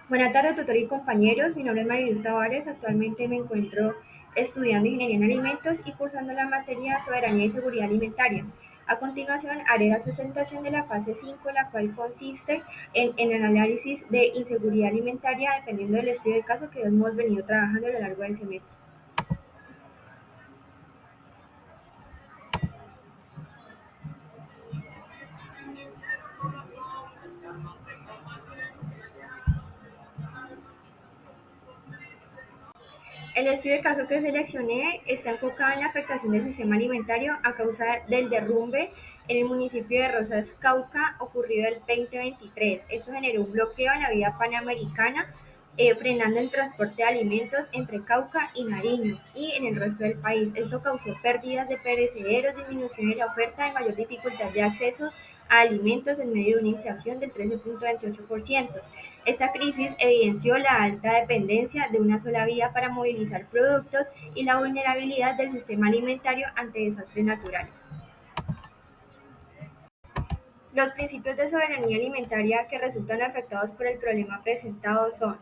Buenas tardes, tutor y compañeros. Mi nombre es Mariluz Tavares. Actualmente me encuentro estudiando Ingeniería en Alimentos y cursando la materia Soberanía y Seguridad Alimentaria. A continuación, haré la sustentación de la fase 5, la cual consiste en el análisis de inseguridad alimentaria dependiendo del estudio de caso que hemos venido trabajando a lo largo del semestre. El estudio de caso que seleccioné está enfocado en la afectación del sistema alimentario a causa del derrumbe en el municipio de Rosas, Cauca, ocurrido el 2023. Esto generó un bloqueo en la vía panamericana, frenando el transporte de alimentos entre Cauca y Nariño y en el resto del país. Esto causó pérdidas de perecederos, disminución de la oferta y mayor dificultad de acceso a alimentos en medio de una inflación del 13.28%. Esta crisis evidenció la alta dependencia de una sola vía para movilizar productos y la vulnerabilidad del sistema alimentario ante desastres naturales. Los principios de soberanía alimentaria que resultan afectados por el problema presentado son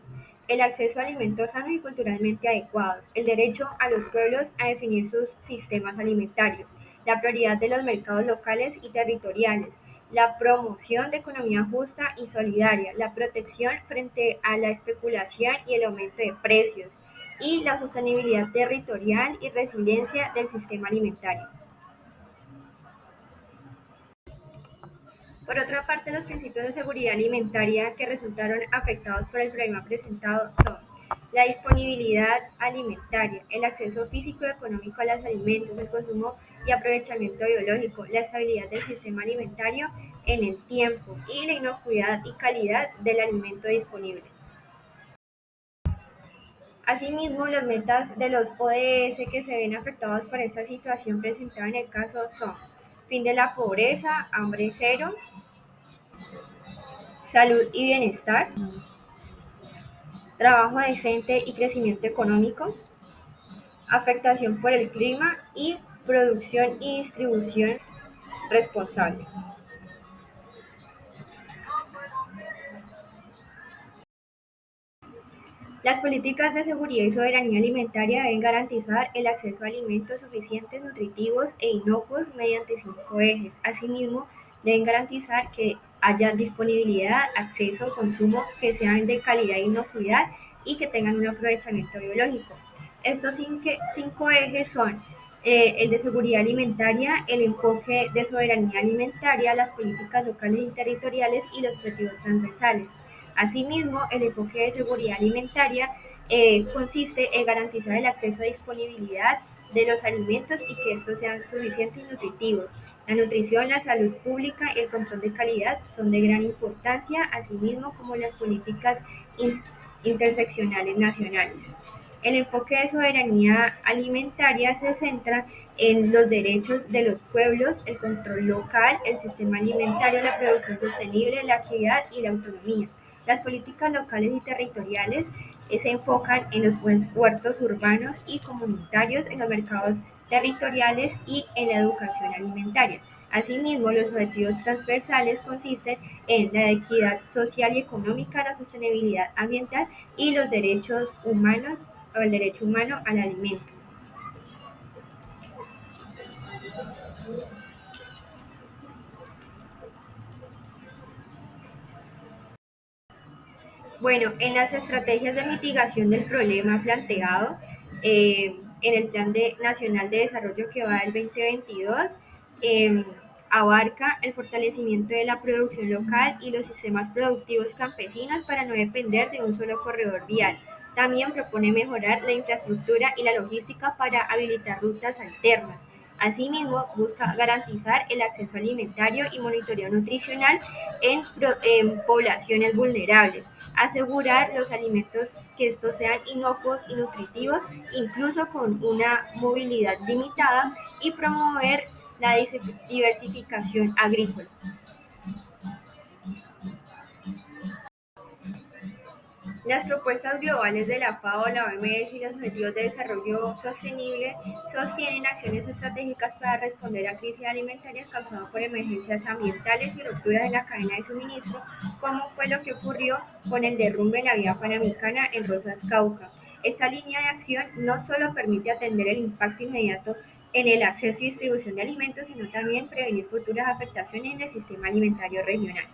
el acceso a alimentos sanos y culturalmente adecuados, el derecho a los pueblos a definir sus sistemas alimentarios, la prioridad de los mercados locales y territoriales, la promoción de economía justa y solidaria, la protección frente a la especulación y el aumento de precios, y la sostenibilidad territorial y resiliencia del sistema alimentario. Por otra parte, los principios de seguridad alimentaria que resultaron afectados por el problema presentado son la disponibilidad alimentaria, el acceso físico y económico a los alimentos, el consumo y aprovechamiento biológico, la estabilidad del sistema alimentario en el tiempo y la inocuidad y calidad del alimento disponible. Asimismo, las metas de los ODS que se ven afectados por esta situación presentada en el caso son fin de la pobreza, hambre cero, salud y bienestar, trabajo decente y crecimiento económico, afectación por el clima y producción y distribución responsable. Las políticas de seguridad y soberanía alimentaria deben garantizar el acceso a alimentos suficientes, nutritivos e inocuos mediante 5 ejes. Asimismo, deben garantizar que haya disponibilidad, acceso, consumo que sean de calidad e inocuidad y que tengan un aprovechamiento biológico. Estos 5 ejes son el de seguridad alimentaria, el enfoque de soberanía alimentaria, las políticas locales y territoriales y los objetivos transversales. Asimismo, el enfoque de seguridad alimentaria consiste en garantizar el acceso a disponibilidad de los alimentos y que estos sean suficientes y nutritivos. La nutrición, la salud pública y el control de calidad son de gran importancia, asimismo como las políticas interseccionales nacionales. El enfoque de soberanía alimentaria se centra en los derechos de los pueblos, el control local, el sistema alimentario, la producción sostenible, la equidad y la autonomía. Las políticas locales y territoriales se enfocan en los huertos urbanos y comunitarios, en los mercados territoriales y en la educación alimentaria. Asimismo, los objetivos transversales consisten en la equidad social y económica, la sostenibilidad ambiental y los derechos humanos o el derecho humano al alimento. Bueno, en las estrategias de mitigación del problema planteado en el Nacional de Desarrollo que va del 2022, eh, abarca el fortalecimiento de la producción local y los sistemas productivos campesinos para no depender de un solo corredor vial. También propone mejorar la infraestructura y la logística para habilitar rutas alternas. Asimismo, busca garantizar el acceso alimentario y monitoreo nutricional en poblaciones vulnerables, asegurar los alimentos que estos sean inocuos y nutritivos, incluso con una movilidad limitada, y promover la diversificación agrícola. Las propuestas globales de la FAO, la OMS y los Objetivos de Desarrollo Sostenible sostienen acciones estratégicas para responder a crisis alimentarias causadas por emergencias ambientales y rupturas en la cadena de suministro, como fue lo que ocurrió con el derrumbe en la vía panamericana en Rosas, Cauca. Esta línea de acción no solo permite atender el impacto inmediato en el acceso y distribución de alimentos, sino también prevenir futuras afectaciones en el sistema alimentario regional.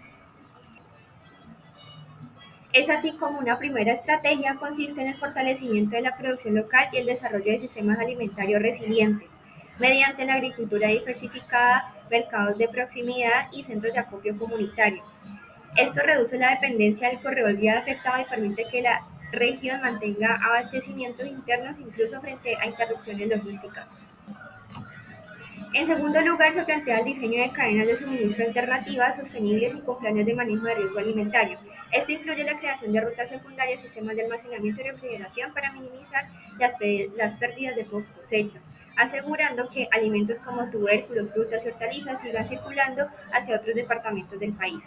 Es así como una primera estrategia consiste en el fortalecimiento de la producción local y el desarrollo de sistemas alimentarios resilientes, mediante la agricultura diversificada, mercados de proximidad y centros de acopio comunitario. Esto reduce la dependencia del corredor vial afectado y permite que la región mantenga abastecimientos internos incluso frente a interrupciones logísticas. En segundo lugar, se plantea el diseño de cadenas de suministro alternativas, sostenibles y con planes de manejo de riesgo alimentario. Esto incluye la creación de rutas secundarias, sistemas de almacenamiento y refrigeración para minimizar las pérdidas de post cosecha, asegurando que alimentos como tubérculos, frutas y hortalizas sigan circulando hacia otros departamentos del país.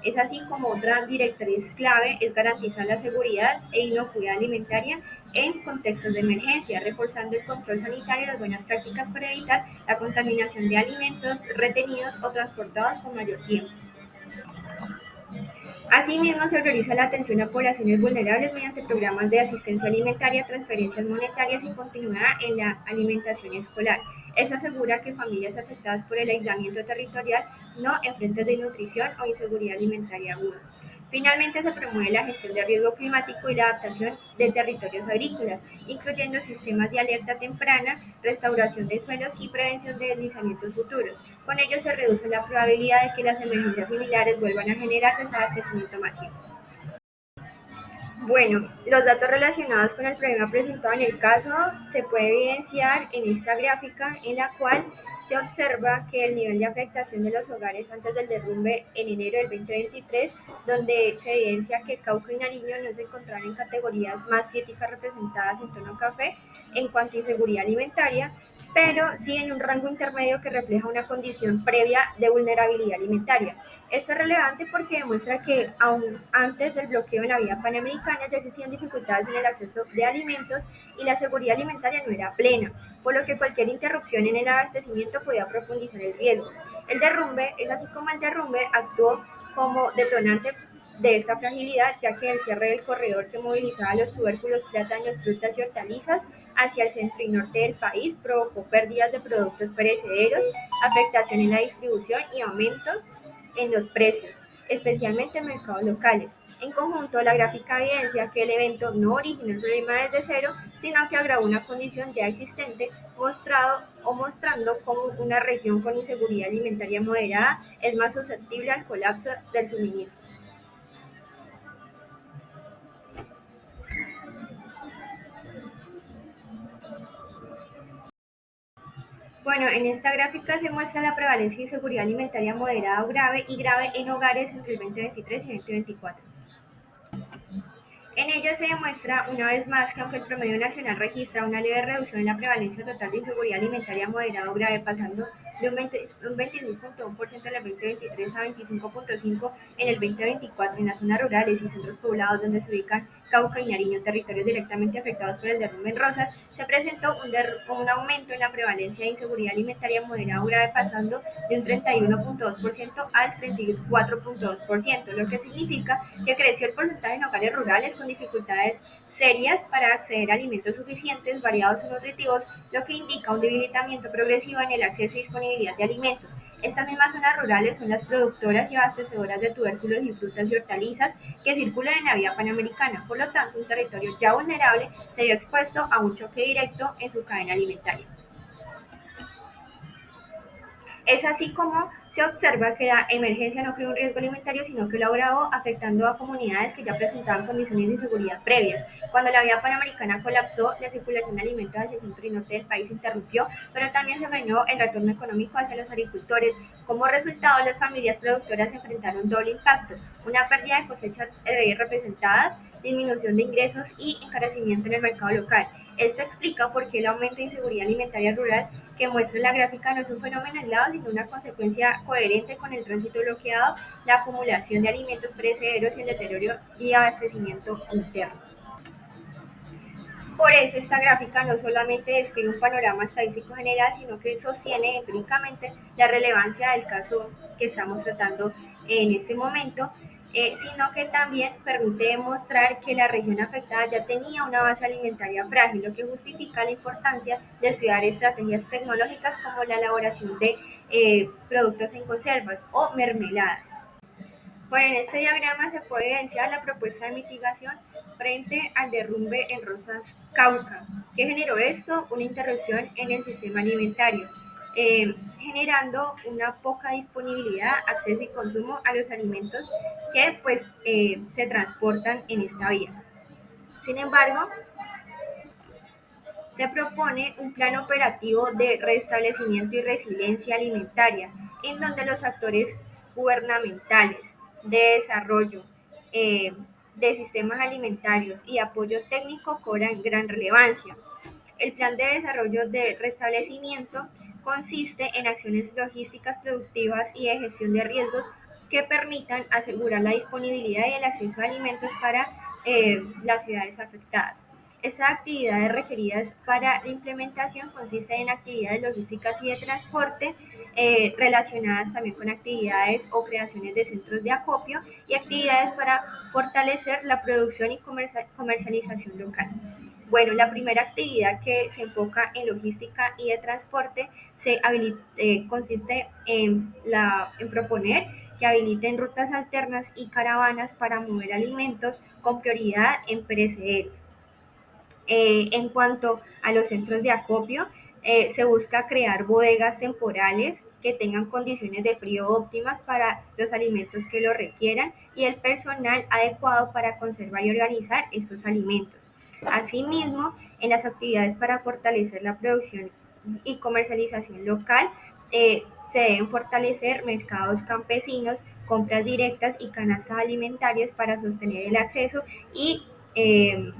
Es así como otra directriz clave es garantizar la seguridad e inocuidad alimentaria en contextos de emergencia, reforzando el control sanitario y las buenas prácticas para evitar la contaminación de alimentos retenidos o transportados con mayor tiempo. Asimismo, se prioriza la atención a poblaciones vulnerables mediante programas de asistencia alimentaria, transferencias monetarias y continuidad en la alimentación escolar. Eso asegura que familias afectadas por el aislamiento territorial no enfrenten desnutrición o inseguridad alimentaria aguda. Finalmente, se promueve la gestión de riesgo climático y la adaptación de territorios agrícolas, incluyendo sistemas de alerta temprana, restauración de suelos y prevención de deslizamientos futuros. Con ello se reduce la probabilidad de que las emergencias similares vuelvan a generar desabastecimiento masivo. Bueno, los datos relacionados con el problema presentado en el caso se puede evidenciar en esta gráfica en la cual se observa que el nivel de afectación de los hogares antes del derrumbe en enero del 2023, donde se evidencia que Cauca y Nariño no se encontraron en categorías más críticas representadas en tono café en cuanto a inseguridad alimentaria, pero sí en un rango intermedio que refleja una condición previa de vulnerabilidad alimentaria. Esto es relevante porque demuestra que aún antes del bloqueo en la vía panamericana ya existían dificultades en el acceso de alimentos y la seguridad alimentaria no era plena, por lo que cualquier interrupción en el abastecimiento podía profundizar el riesgo. El derrumbe, es así como el derrumbe actuó como detonante de esta fragilidad, ya que el cierre del corredor que movilizaba los tubérculos, plátanos, frutas y hortalizas hacia el centro y norte del país provocó pérdidas de productos perecederos, afectación en la distribución y aumento en los precios, especialmente en mercados locales. En conjunto, la gráfica evidencia que el evento no originó el problema desde cero, sino que agravó una condición ya existente, mostrando cómo una región con inseguridad alimentaria moderada es más susceptible al colapso del suministro. Bueno, en esta gráfica se muestra la prevalencia de inseguridad alimentaria moderada o grave y grave en hogares entre el 2023 y 2024. En ella se demuestra una vez más que aunque el promedio nacional registra una leve reducción en la prevalencia total de inseguridad alimentaria moderada o grave, pasando de un 26.1% en el 2023 a 25.5% en el 2024 en las zonas rurales y centros poblados donde se ubican Cauca y Nariño, territorios directamente afectados por el derrumbe en Rosas, se presentó un aumento en la prevalencia de inseguridad alimentaria moderada o grave, pasando de un 31.2% al 34.2%, lo que significa que creció el porcentaje en hogares rurales con dificultades serias para acceder a alimentos suficientes, variados y nutritivos, lo que indica un debilitamiento progresivo en el acceso y disponibilidad de alimentos. Estas mismas zonas rurales son las productoras y abastecedoras de tubérculos y frutas y hortalizas que circulan en la vía panamericana. Por lo tanto, un territorio ya vulnerable se vio expuesto a un choque directo en su cadena alimentaria. Es así como se observa que la emergencia no creó un riesgo alimentario, sino que lo agravó, afectando a comunidades que ya presentaban condiciones de inseguridad previas. Cuando la vía panamericana colapsó, la circulación de alimentos hacia el centro y norte del país se interrumpió, pero también se frenó el retorno económico hacia los agricultores. Como resultado, las familias productoras enfrentaron un doble impacto: una pérdida de cosechas representadas, disminución de ingresos y encarecimiento en el mercado local. Esto explica por qué el aumento de inseguridad alimentaria rural que muestra la gráfica no es un fenómeno aislado, sino una consecuencia coherente con el tránsito bloqueado, la acumulación de alimentos perecederos y el deterioro y abastecimiento interno. Por eso esta gráfica no solamente describe un panorama estadístico general, sino que sostiene empíricamente la relevancia del caso que estamos tratando en este momento, sino que también permite demostrar que la región afectada ya tenía una base alimentaria frágil, lo que justifica la importancia de estudiar estrategias tecnológicas como la elaboración de productos en conservas o mermeladas. Bueno, en este diagrama se puede evidenciar la propuesta de mitigación frente al derrumbe en Rosas Cauca. ¿Qué generó esto? Una interrupción en el sistema alimentario, generando una poca disponibilidad, acceso y consumo a los alimentos que se transportan en esta vía. Sin embargo, se propone un plan operativo de restablecimiento y resiliencia alimentaria, en donde los actores gubernamentales de desarrollo eh, de sistemas alimentarios y apoyo técnico cobran gran relevancia. El plan de desarrollo de restablecimiento consiste en acciones logísticas productivas y de gestión de riesgos que permitan asegurar la disponibilidad y el acceso a alimentos para las ciudades afectadas. Estas actividades requeridas para la implementación consisten en actividades logísticas y de transporte, relacionadas también con actividades o creaciones de centros de acopio y actividades para fortalecer la producción y comercialización local. Bueno, la primera actividad que se enfoca en logística y de transporte consiste en proponer que habiliten rutas alternas y caravanas para mover alimentos con prioridad en perecederos. En cuanto a los centros de acopio, se busca crear bodegas temporales que tengan condiciones de frío óptimas para los alimentos que lo requieran y el personal adecuado para conservar y organizar estos alimentos. Asimismo, en las actividades para fortalecer la producción y comercialización local, se deben fortalecer mercados campesinos, compras directas y canastas alimentarias para sostener el acceso eh,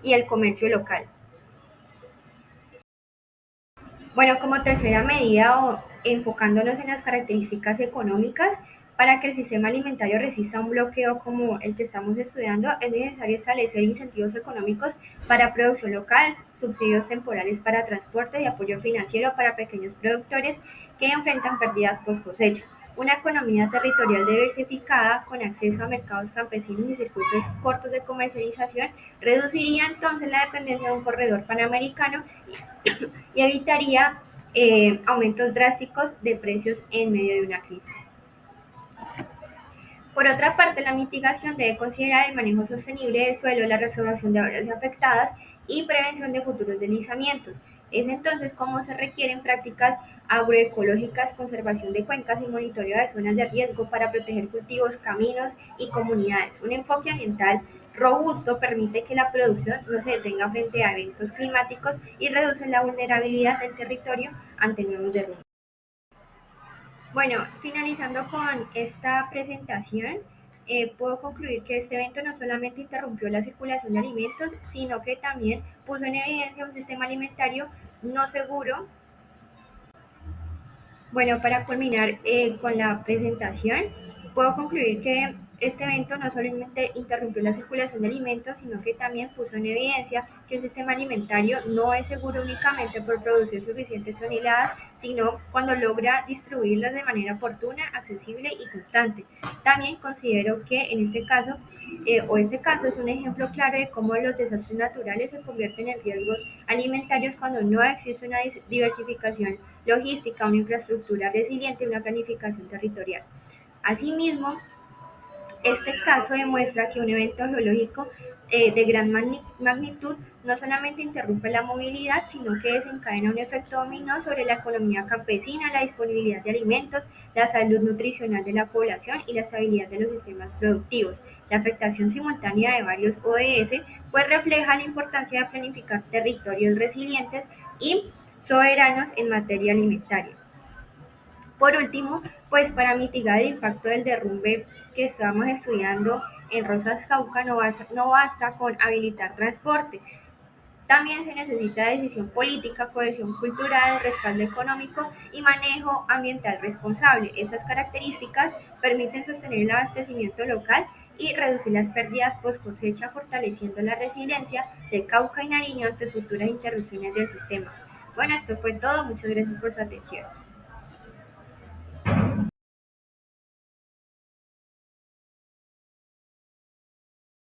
y el comercio local. Bueno, como tercera medida o enfocándonos en las características económicas, para que el sistema alimentario resista un bloqueo como el que estamos estudiando, es necesario establecer incentivos económicos para producción local, subsidios temporales para transporte y apoyo financiero para pequeños productores que enfrentan pérdidas post cosecha. Una economía territorial diversificada con acceso a mercados campesinos y circuitos cortos de comercialización reduciría entonces la dependencia de un corredor panamericano y evitaría aumentos drásticos de precios en medio de una crisis. Por otra parte, la mitigación debe considerar el manejo sostenible del suelo, la restauración de áreas afectadas y prevención de futuros deslizamientos. Es entonces como se requieren prácticas agroecológicas, conservación de cuencas y monitoreo de zonas de riesgo para proteger cultivos, caminos y comunidades. Un enfoque ambiental robusto permite que la producción no se detenga frente a eventos climáticos y reduce la vulnerabilidad del territorio ante nuevos derrumbes. Bueno, finalizando con esta presentación, puedo concluir que este evento no solamente interrumpió la circulación de alimentos, sino que también puso en evidencia un sistema alimentario no seguro. Bueno, para culminar con la presentación, puedo concluir que este evento no solamente interrumpió la circulación de alimentos, sino que también puso en evidencia que un sistema alimentario no es seguro únicamente por producir suficientes toneladas, sino cuando logra distribuirlas de manera oportuna, accesible y constante. También considero que en este caso, este caso es un ejemplo claro de cómo los desastres naturales se convierten en riesgos alimentarios cuando no existe una diversificación logística, una infraestructura resiliente y una planificación territorial. Asimismo, este caso demuestra que un evento geológico de gran magnitud no solamente interrumpe la movilidad, sino que desencadena un efecto dominó sobre la economía campesina, la disponibilidad de alimentos, la salud nutricional de la población y la estabilidad de los sistemas productivos. La afectación simultánea de varios ODS pues refleja la importancia de planificar territorios resilientes y soberanos en materia alimentaria. Por último, pues para mitigar el impacto del derrumbe que estábamos estudiando en Rosas Cauca, no basta con habilitar transporte, También se necesita decisión política, cohesión cultural, respaldo económico y manejo ambiental responsable. Estas características permiten sostener el abastecimiento local y reducir las pérdidas post cosecha, fortaleciendo la resiliencia de Cauca y Nariño ante futuras interrupciones del sistema. Bueno, esto fue todo. Muchas gracias por su atención.